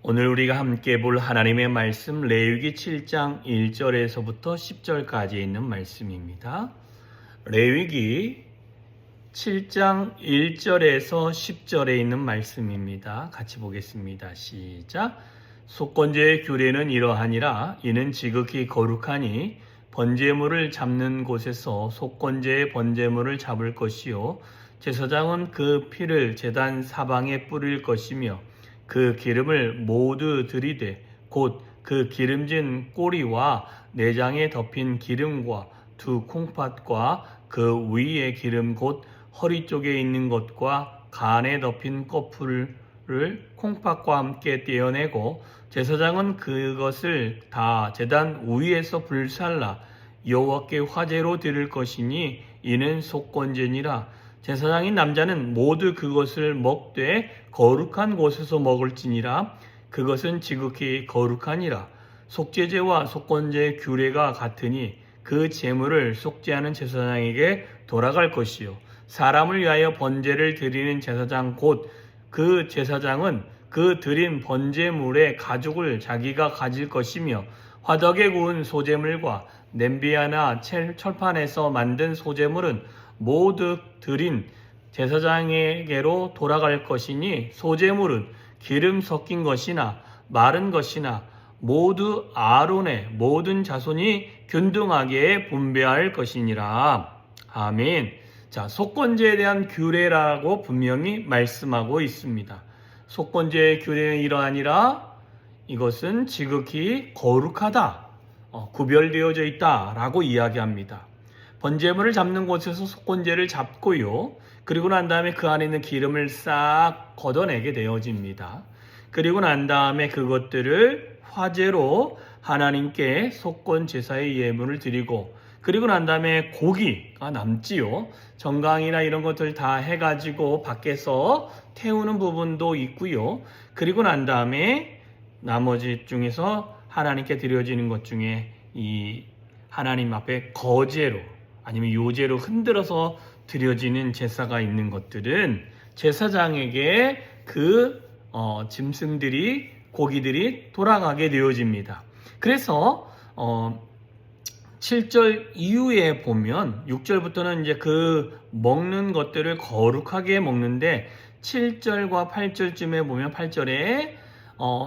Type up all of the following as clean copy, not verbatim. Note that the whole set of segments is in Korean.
오늘 우리가 함께 볼 하나님의 말씀 레위기 7장 1절에서부터 10절까지 있는 말씀입니다. 레위기 7장 1절에서 10절에 있는 말씀입니다. 같이 보겠습니다. 시작. 속건제의 규례는 이러하니라. 이는 지극히 거룩하니 번제물을 잡는 곳에서 속건제의 번제물을 잡을 것이요 제사장은 그 피를 제단 사방에 뿌릴 것이며 그 기름을 모두 들이되 곧 그 기름진 꼬리와 내장에 덮인 기름과 두 콩팥과 그 위에 기름 곧 허리 쪽에 있는 것과 간에 덮인 꺼풀을 콩팥과 함께 떼어내고 제사장은 그것을 다 제단 위에서 불살라 여호와께 화제로 드릴 것이니 이는 속건제니라. 제사장인 남자는 모두 그것을 먹되 거룩한 곳에서 먹을지니라. 그것은 지극히 거룩하니라. 속죄제와 속건제의 규례가 같으니 그 제물을 속죄하는 제사장에게 돌아갈 것이요 사람을 위하여 번제를 드리는 제사장 곧 그 제사장은 그 드린 번제물의 가죽을 자기가 가질 것이며 화덕에 구운 소제물과 냄비나 철판에서 만든 소제물은 모두 드린 제사장에게로 돌아갈 것이니 소제물은 기름 섞인 것이나 마른 것이나 모두 아론의 모든 자손이 균등하게 분배할 것이니라. 아멘. 자, 속건제에 대한 규례라고 분명히 말씀하고 있습니다. 속건제의 규례는 이러하니라. 이것은 지극히 거룩하다. 구별되어져 있다라고 이야기합니다. 번제물을 잡는 곳에서 속건제를 잡고요. 그리고 난 다음에 그 안에 있는 기름을 싹 걷어내게 되어집니다. 그리고 난 다음에 그것들을 화제로 하나님께 속건 제사의 예물을 드리고 그리고 난 다음에 고기가 남지요. 정강이나 이런 것들 다 해가지고 밖에서 태우는 부분도 있고요. 그리고 난 다음에 나머지 중에서 하나님께 드려지는 것 중에 이 하나님 앞에 거제로 아니면 요제로 흔들어서 드려지는 제사가 있는 것들은 제사장에게 그 짐승들이 고기들이 돌아가게 되어집니다. 그래서 7절 이후에 보면 6절부터는 이제 그 먹는 것들을 거룩하게 먹는데 7절과 8절쯤에 보면 8절에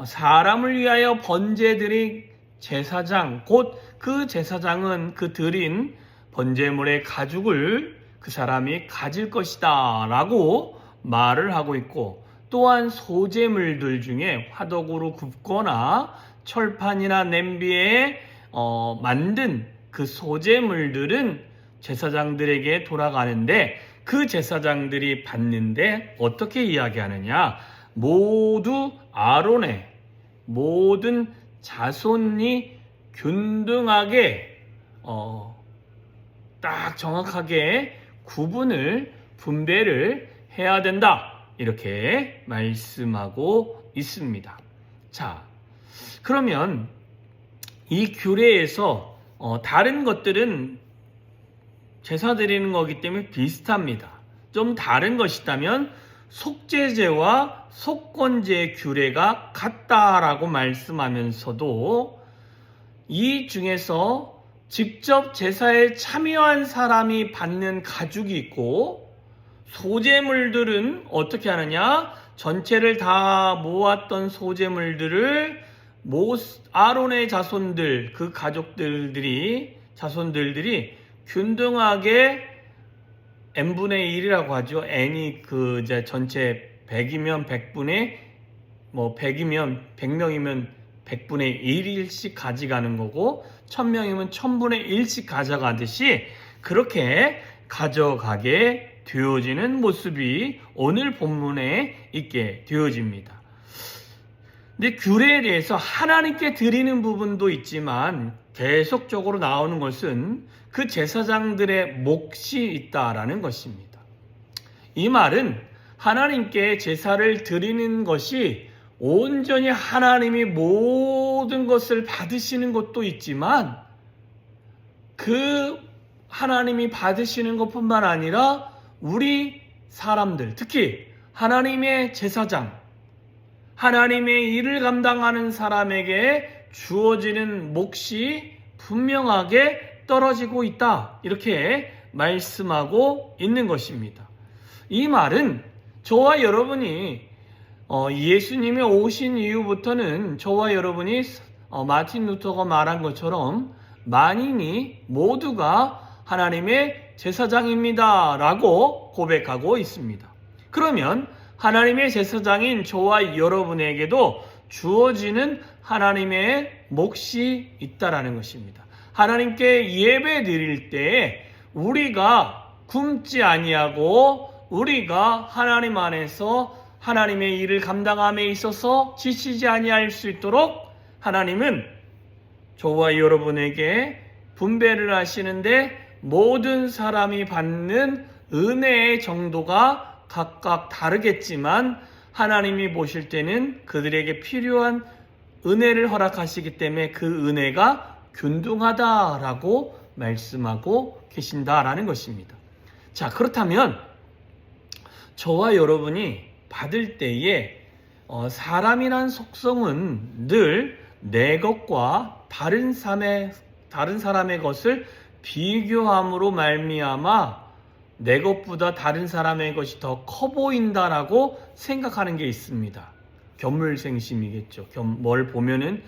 사람을 위하여 번제드린 제사장 곧 그 제사장은 그 드린 번제물의 가죽을 그 사람이 가질 것이다 라고 말을 하고 있고 또한 소제물들 중에 화덕으로 굽거나 철판이나 냄비에 만든 그 소제물들은 제사장들에게 돌아가는데 그 제사장들이 받는데 어떻게 이야기하느냐 모두 아론의 모든 자손이 균등하게 딱 정확하게 구분을 분배를 해야 된다 이렇게 말씀하고 있습니다. 자, 그러면 이 규례에서 다른 것들은 제사 드리는 거기 때문에 비슷합니다. 좀 다른 것이다면 속죄제와 속건제의 규례가 같다라고 말씀하면서도 이 중에서 직접 제사에 참여한 사람이 받는 가죽이 있고 소제물들은 어떻게 하느냐? 전체를 다 모았던 소제물들을 아론의 자손들, 그 자손들이 균등하게 n분의 1이라고 하죠. n이 그 이제 전체 100이면 100분의 100이면 100명이면 100분의 1일씩 가져가는 거고 1000명이면 1000분의 1씩 가져가듯이 그렇게 가져가게 되어지는 모습이 오늘 본문에 있게 되어집니다. 근데 규례에 대해서 하나님께 드리는 부분도 있지만 계속적으로 나오는 것은 그 제사장들의 몫이 있다라는 것입니다. 이 말은 하나님께 제사를 드리는 것이 온전히 하나님이 모든 것을 받으시는 것도 있지만 그 하나님이 받으시는 것뿐만 아니라 우리 사람들, 특히 하나님의 제사장, 하나님의 일을 감당하는 사람에게 주어지는 몫이 분명하게 떨어지고 있다. 이렇게 말씀하고 있는 것입니다. 이 말은 저와 여러분이 예수님이 오신 이후부터는 저와 여러분이 마틴 루터가 말한 것처럼 만인이 모두가 하나님의 제사장입니다 라고 고백하고 있습니다. 그러면 하나님의 제사장인 저와 여러분에게도 주어지는 하나님의 몫이 있다라는 것입니다. 하나님께 예배 드릴 때 우리가 굶지 아니하고 우리가 하나님 안에서 하나님의 일을 감당함에 있어서 지치지 아니할 수 있도록 하나님은 저와 여러분에게 분배를 하시는데 모든 사람이 받는 은혜의 정도가 각각 다르겠지만 하나님이 보실 때는 그들에게 필요한 은혜를 허락하시기 때문에 그 은혜가 균등하다라고 말씀하고 계신다라는 것입니다. 자, 그렇다면 저와 여러분이 받을 때에 사람이란 속성은 늘 내 것과 다른 사람의 것을 비교함으로 말미암아 내 것보다 다른 사람의 것이 더 커 보인다라고 생각하는 게 있습니다. 견물생심이겠죠. 뭘 보면은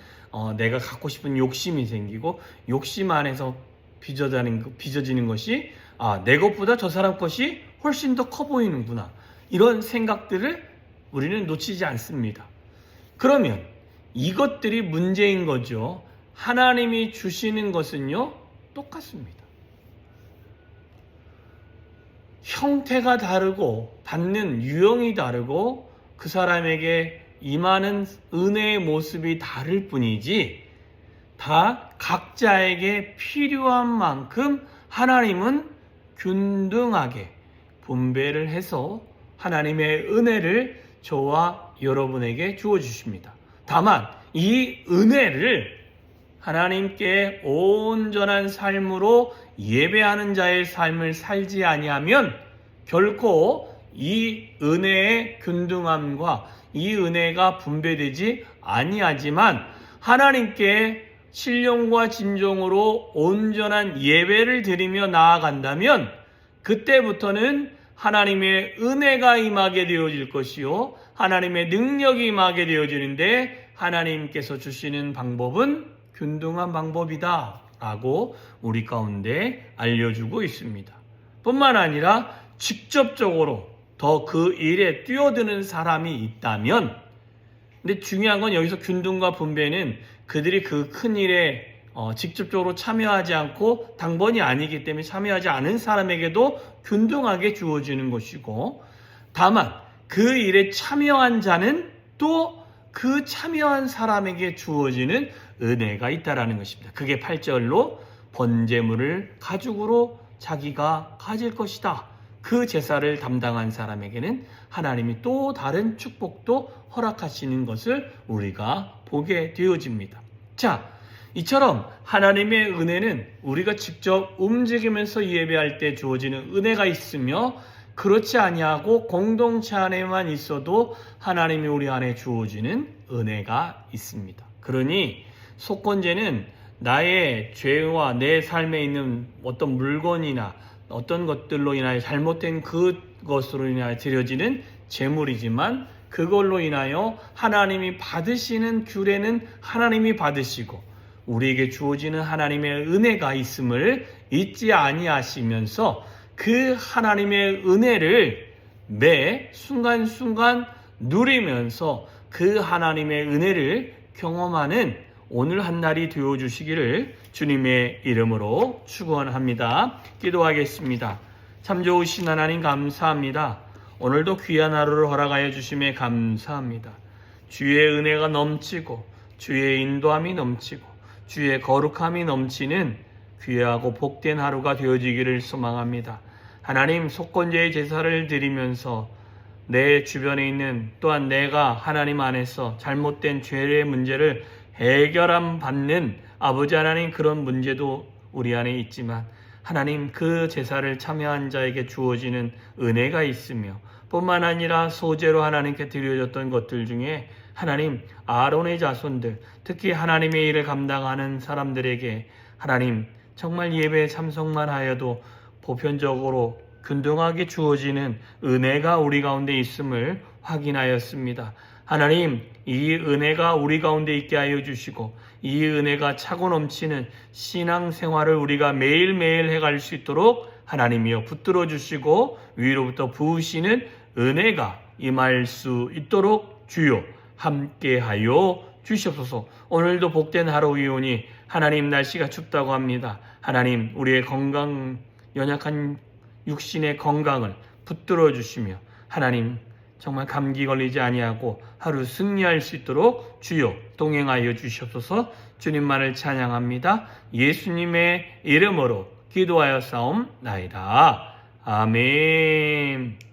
내가 갖고 싶은 욕심이 생기고 욕심 안에서 빚어지는 것이 내 것보다 저 사람 것이 훨씬 더 커 보이는구나. 이런 생각들을 우리는 놓치지 않습니다. 그러면 이것들이 문제인 거죠. 하나님이 주시는 것은요, 똑같습니다. 형태가 다르고 받는 유형이 다르고 그 사람에게 임하는 은혜의 모습이 다를 뿐이지 다 각자에게 필요한 만큼 하나님은 균등하게 분배를 해서 하나님의 은혜를 저와 여러분에게 주어 주십니다. 다만 이 은혜를 하나님께 온전한 삶으로 예배하는 자의 삶을 살지 아니하면 결코 이 은혜의 균등함과 이 은혜가 분배되지 아니하지만 하나님께 신령과 진정으로 온전한 예배를 드리며 나아간다면 그때부터는 하나님의 은혜가 임하게 되어질 것이요 하나님의 능력이 임하게 되어지는데 하나님께서 주시는 방법은 균등한 방법이다 라고 우리 가운데 알려주고 있습니다. 뿐만 아니라 직접적으로 더 그 일에 뛰어드는 사람이 있다면, 근데 중요한 건 여기서 균등과 분배는 그들이 그 큰 일에 직접적으로 참여하지 않고 당번이 아니기 때문에 참여하지 않은 사람에게도 균등하게 주어지는 것이고, 다만 그 일에 참여한 자는 또 그 참여한 사람에게 주어지는 은혜가 있다라는 것입니다. 그게 8절로 번제물을 가죽으로 자기가 가질 것이다. 그 제사를 담당한 사람에게는 하나님이 또 다른 축복도 허락하시는 것을 우리가 보게 되어집니다. 자, 이처럼 하나님의 은혜는 우리가 직접 움직이면서 예배할 때 주어지는 은혜가 있으며 그렇지 아니하고 공동체 안에만 있어도 하나님이 우리 안에 주어지는 은혜가 있습니다. 그러니 속건제는 나의 죄와 내 삶에 있는 어떤 물건이나 어떤 것들로 인하여 잘못된 그것으로 인하여 드려지는 제물이지만 그걸로 인하여 하나님이 받으시는 규례는 하나님이 받으시고 우리에게 주어지는 하나님의 은혜가 있음을 잊지 아니하시면서 그 하나님의 은혜를 매 순간순간 누리면서 그 하나님의 은혜를 경험하는 오늘 한 날이 되어주시기를 주님의 이름으로 축원합니다. 기도하겠습니다. 참 좋으신 하나님 감사합니다. 오늘도 귀한 하루를 허락하여 주심에 감사합니다. 주의 은혜가 넘치고 주의 인도함이 넘치고 주의 거룩함이 넘치는 귀하고 복된 하루가 되어지기를 소망합니다. 하나님, 속건제의 제사를 드리면서 내 주변에 있는 또한 내가 하나님 안에서 잘못된 죄의 문제를 해결함 받는 아버지 하나님, 그런 문제도 우리 안에 있지만 하나님, 그 제사를 참여한 자에게 주어지는 은혜가 있으며 뿐만 아니라 소제로 하나님께 드려졌던 것들 중에 하나님, 아론의 자손들, 특히 하나님의 일을 감당하는 사람들에게 하나님, 정말 예배 참석만 하여도 보편적으로 균등하게 주어지는 은혜가 우리 가운데 있음을 확인하였습니다. 하나님, 이 은혜가 우리 가운데 있게 하여 주시고 이 은혜가 차고 넘치는 신앙생활을 우리가 매일매일 해갈 수 있도록 하나님이여 붙들어 주시고 위로부터 부으시는 은혜가 임할 수 있도록 주여 함께하여 주시옵소서. 오늘도 복된 하루이오니 하나님, 날씨가 춥다고 합니다. 하나님, 우리의 건강, 연약한 육신의 건강을 붙들어 주시며 하나님, 정말 감기 걸리지 아니하고 하루 승리할 수 있도록 주여 동행하여 주시옵소서. 주님만을 찬양합니다. 예수님의 이름으로 기도하여 싸움나이다. 아멘.